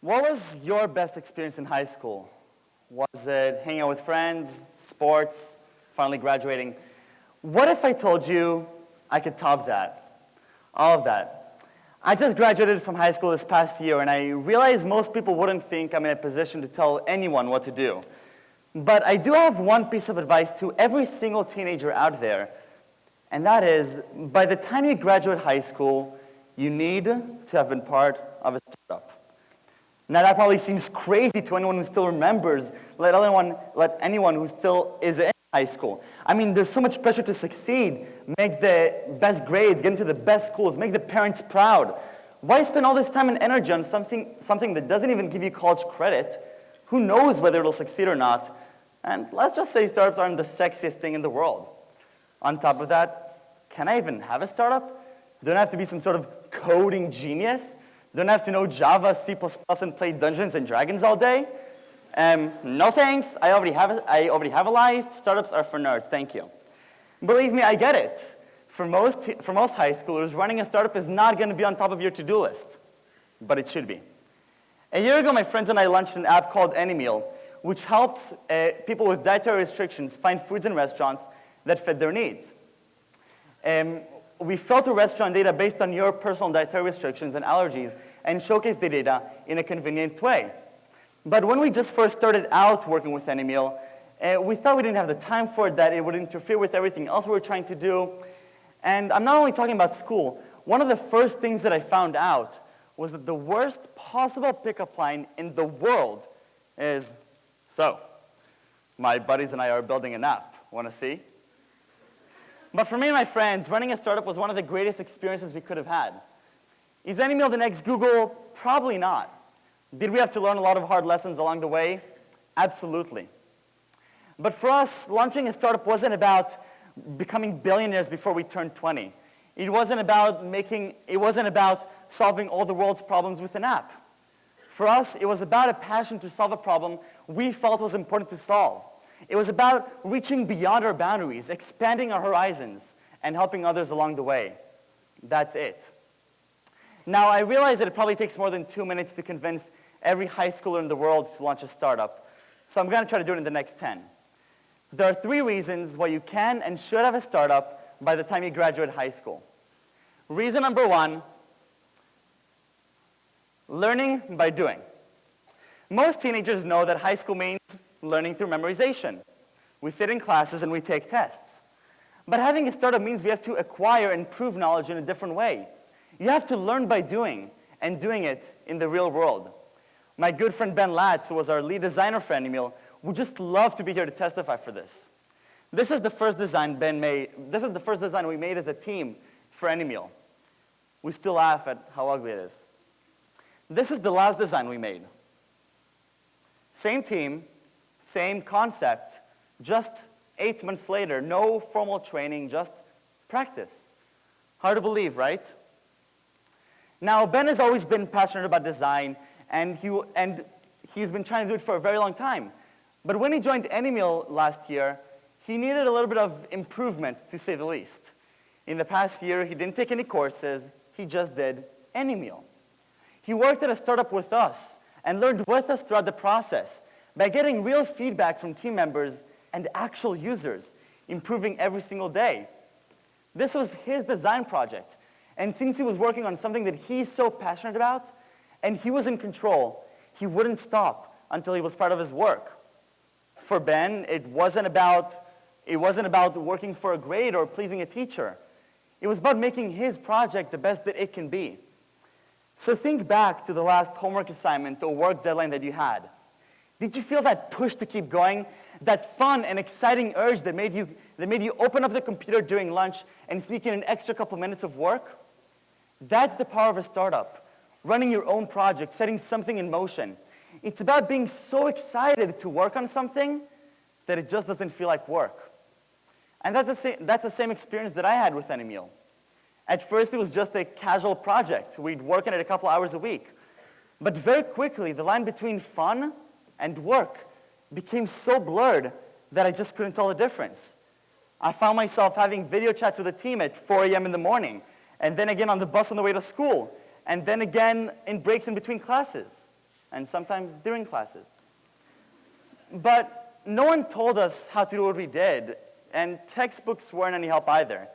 What was your best experience in high school? Was it hanging out with friends, sports, finally graduating? What if I told you I could top that? All of that. I just graduated from high school this past year, and I realized most people wouldn't think I'm in a position to tell anyone what to do. But I do have one piece of advice to every single teenager out there, and that is, by the time you graduate high school, you need to have been part of a startup. Now that probably seems crazy to anyone who still remembers, let anyone who still is in high school. I mean, there's so much pressure to succeed, make the best grades, get into the best schools, make the parents proud. Why spend all this time and energy on something that doesn't even give you college credit? Who knows whether it'll succeed or not? And let's just say startups aren't the sexiest thing in the world. On top of that, can I even have a startup? Don't I have to be some sort of coding genius? Don't I have to know Java, C++, and play Dungeons and Dragons all day? No thanks. I already have a life. Startups are for nerds. Thank you. Believe me, I get it. For most high schoolers, running a startup is not going to be on top of your to-do list, but it should be. A year ago, my friends and I launched an app called AnyMeal, which helps people with dietary restrictions find foods in restaurants that fit their needs. We filter restaurant data based on your personal dietary restrictions and allergies and showcase the data in a convenient way. But when we just first started out working with AnyMeal, we thought we didn't have the time for it, that it would interfere with everything else we were trying to do. And I'm not only talking about school. One of the first things that I found out was that the worst possible pickup line in the world is, "So, my buddies and I are building an app. Want to see?" But for me and my friends, running a startup was one of the greatest experiences we could have had. Is AnyMeal the next Google? Probably not. Did we have to learn a lot of hard lessons along the way? Absolutely. But for us, launching a startup wasn't about becoming billionaires before we turned 20. It wasn't about solving all the world's problems with an app. For us, it was about a passion to solve a problem we felt was important to solve. It was about reaching beyond our boundaries, expanding our horizons, and helping others along the way. That's it. Now, I realize that it probably takes more than 2 minutes to convince every high schooler in the world to launch a startup, so I'm going to try to do it in the next 10. There are 3 reasons why you can and should have a startup by the time you graduate high school. Reason number 1, learning by doing. Most teenagers know that high school means learning through memorization. We sit in classes and we take tests. But having a startup means we have to acquire and prove knowledge in a different way. You have to learn by doing, and doing it in the real world. My good friend Ben Latz, who was our lead designer for AnyMeal, would just love to be here to testify for this. This is the first design Ben made. This is the first design we made as a team for AnyMeal. We still laugh at how ugly it is. This is the last design we made. Same team, same concept, just 8 months later, no formal training, just practice. Hard to believe, right? Now, Ben has always been passionate about design, and he's been trying to do it for a very long time. But when he joined AnyMeal last year, he needed a little bit of improvement, to say the least. In the past year, he didn't take any courses, he just did AnyMeal. He worked at a startup with us and learned with us throughout the process by getting real feedback from team members and actual users, improving every single day. This was his design project, and since he was working on something that he's so passionate about, and he was in control, he wouldn't stop until he was proud of his work. For Ben, it wasn't about working for a grade or pleasing a teacher. It was about making his project the best that it can be. So think back to the last homework assignment or work deadline that you had. Did you feel that push to keep going? That fun and exciting urge that made you open up the computer during lunch and sneak in an extra couple minutes of work? That's the power of a startup. Running your own project, setting something in motion. It's about being so excited to work on something that it just doesn't feel like work. And that's the same experience that I had with AnyMeal. At first, it was just a casual project. We'd work on it a couple hours a week. But very quickly, the line between fun and work became so blurred that I just couldn't tell the difference. I found myself having video chats with the team at 4 a.m. in the morning, and then again on the bus on the way to school, and then again in breaks in between classes. and sometimes during classes. But no one told us how to do what we did, and textbooks weren't any help either.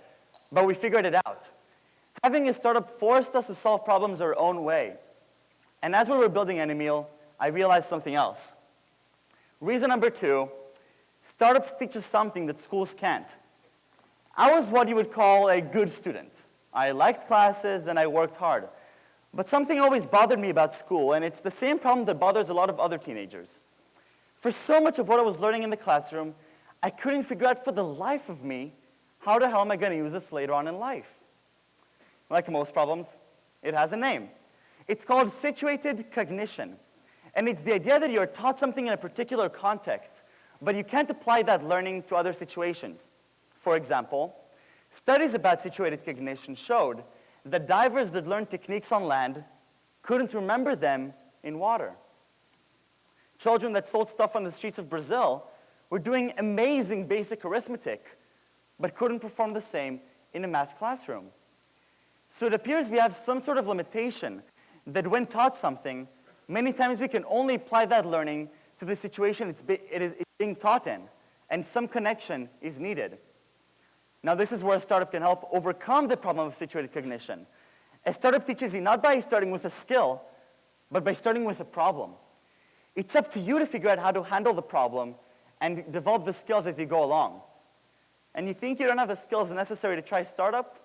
But we figured it out. Having a startup forced us to solve problems our own way. And as we were building Anymeal, I realized something else. Reason number 2, startups teach us something that schools can't. I was what you would call a good student. I liked classes and I worked hard. But something always bothered me about school, and it's the same problem that bothers a lot of other teenagers. For so much of what I was learning in the classroom, I couldn't figure out for the life of me, how the hell am I going to use this later on in life? Like most problems, it has a name. It's called situated cognition. And it's the idea that you're taught something in a particular context, but you can't apply that learning to other situations. For example, studies about situated cognition showed that divers that learned techniques on land couldn't remember them in water. Children that sold stuff on the streets of Brazil were doing amazing basic arithmetic, but couldn't perform the same in a math classroom. So it appears we have some sort of limitation that when taught something, many times we can only apply that learning to the situation it's being taught in, and some connection is needed. Now this is where a startup can help overcome the problem of situated cognition. A startup teaches you not by starting with a skill, but by starting with a problem. It's up to you to figure out how to handle the problem and develop the skills as you go along. And you think you don't have the skills necessary to try startup?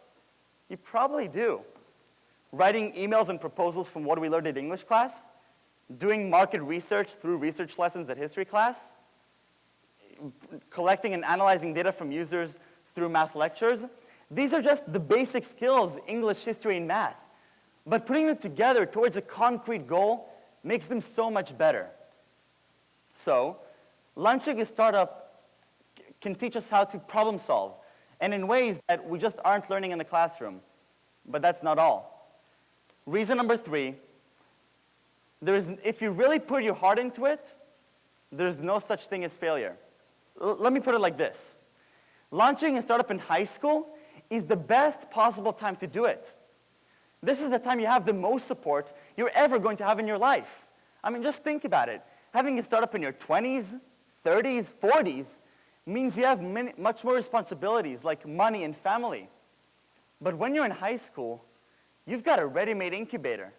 You probably do. Writing emails and proposals from what we learned in English class, doing market research through research lessons at history class, collecting and analyzing data from users through math lectures. These are just the basic skills, English, history, and math. But putting them together towards a concrete goal makes them so much better. So, launching a startup can teach us how to problem solve, and in ways that we just aren't learning in the classroom. But that's not all. Reason number 3, if you really put your heart into it, there's no such thing as failure. Let me put it like this. Launching a startup in high school is the best possible time to do it. This is the time you have the most support you're ever going to have in your life. I mean, just think about it. Having a startup in your 20s, 30s, 40s means you have much more responsibilities like money and family. But when you're in high school, you've got a ready-made incubator.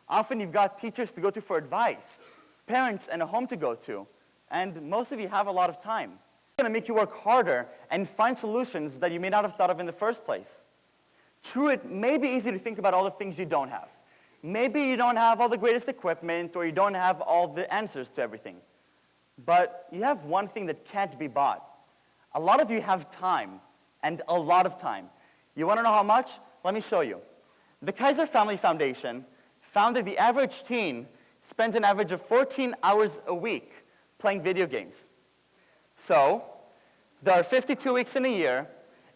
Often you've got teachers to go to for advice, parents and a home to go to, and most of you have a lot of time. It's going to make you work harder and find solutions that you may not have thought of in the first place. True, it may be easy to think about all the things you don't have. Maybe you don't have all the greatest equipment, or you don't have all the answers to everything. But you have one thing that can't be bought. A lot of you have time, and a lot of time. You want to know how much? Let me show you. The Kaiser Family Foundation found that the average teen spends an average of 14 hours a week playing video games. So, there are 52 weeks in a year,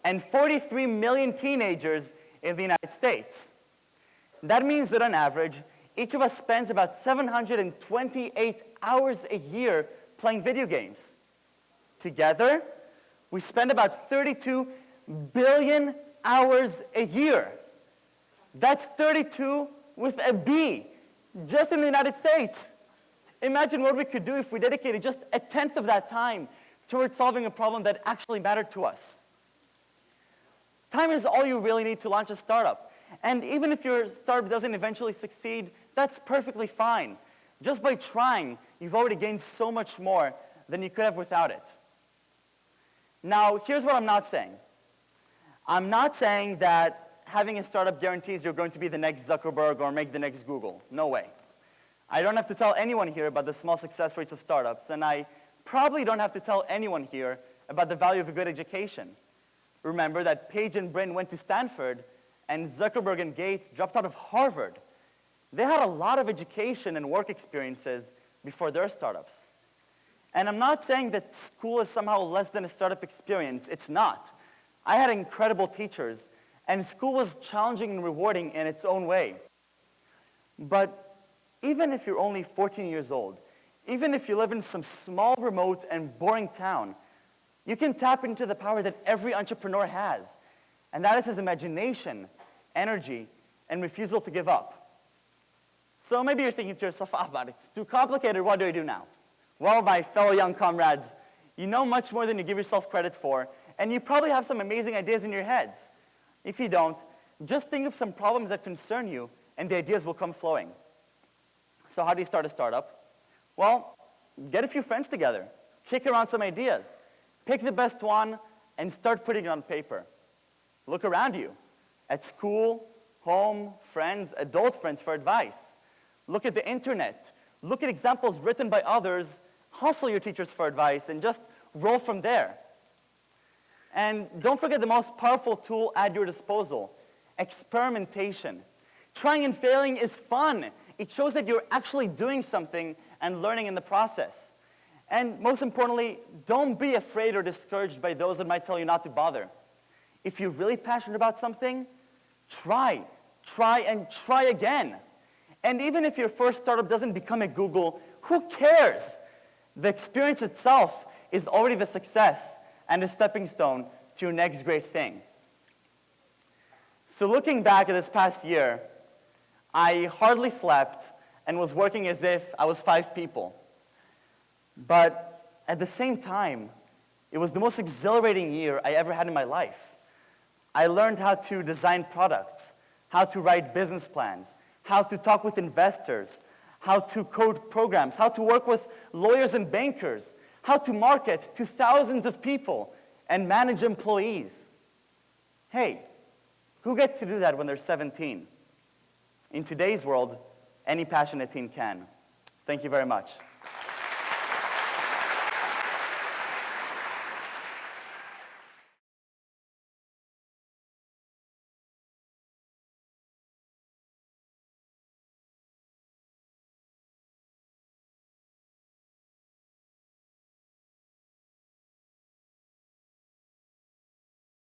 and 43 million teenagers in the United States. That means that on average, each of us spends about 728 hours a year playing video games. Together, we spend about 32 billion hours a year. That's 32 with a B, just in the United States. Imagine what we could do if we dedicated just a tenth of that time towards solving a problem that actually mattered to us. Time is all you really need to launch a startup. And even if your startup doesn't eventually succeed, that's perfectly fine. Just by trying, you've already gained so much more than you could have without it. Now, here's what I'm not saying. I'm not saying that having a startup guarantees you're going to be the next Zuckerberg or make the next Google. No way. I don't have to tell anyone here about the small success rates of startups, and I probably don't have to tell anyone here about the value of a good education. Remember that Page and Brin went to Stanford, and Zuckerberg and Gates dropped out of Harvard. They had a lot of education and work experiences before their startups. And I'm not saying that school is somehow less than a startup experience. It's not. I had incredible teachers, and school was challenging and rewarding in its own way. But even if you're only 14 years old, even if you live in some small, remote, and boring town, you can tap into the power that every entrepreneur has, and that is his imagination, energy, and refusal to give up. So maybe you're thinking to yourself, but it's too complicated, what do I do now? Well, my fellow young comrades, you know much more than you give yourself credit for, and you probably have some amazing ideas in your heads. If you don't, just think of some problems that concern you, and the ideas will come flowing. So how do you start a startup? Well, get a few friends together, kick around some ideas, pick the best one, and start putting it on paper. Look around you, at school, home, friends, adult friends for advice. Look at the internet. Look at examples written by others, hustle your teachers for advice, and just roll from there. And don't forget the most powerful tool at your disposal, experimentation. Trying and failing is fun. It shows that you're actually doing something and learning in the process. And most importantly, don't be afraid or discouraged by those that might tell you not to bother. If you're really passionate about something, try and try again. And even if your first startup doesn't become a Google, who cares? The experience itself is already the success and a stepping stone to your next great thing. So looking back at this past year, I hardly slept and was working as if I was 5 people. But at the same time, it was the most exhilarating year I ever had in my life. I learned how to design products, how to write business plans, how to talk with investors, how to code programs, how to work with lawyers and bankers, how to market to thousands of people and manage employees. Hey, who gets to do that when they're 17? In today's world, any passionate teen can. Thank you very much.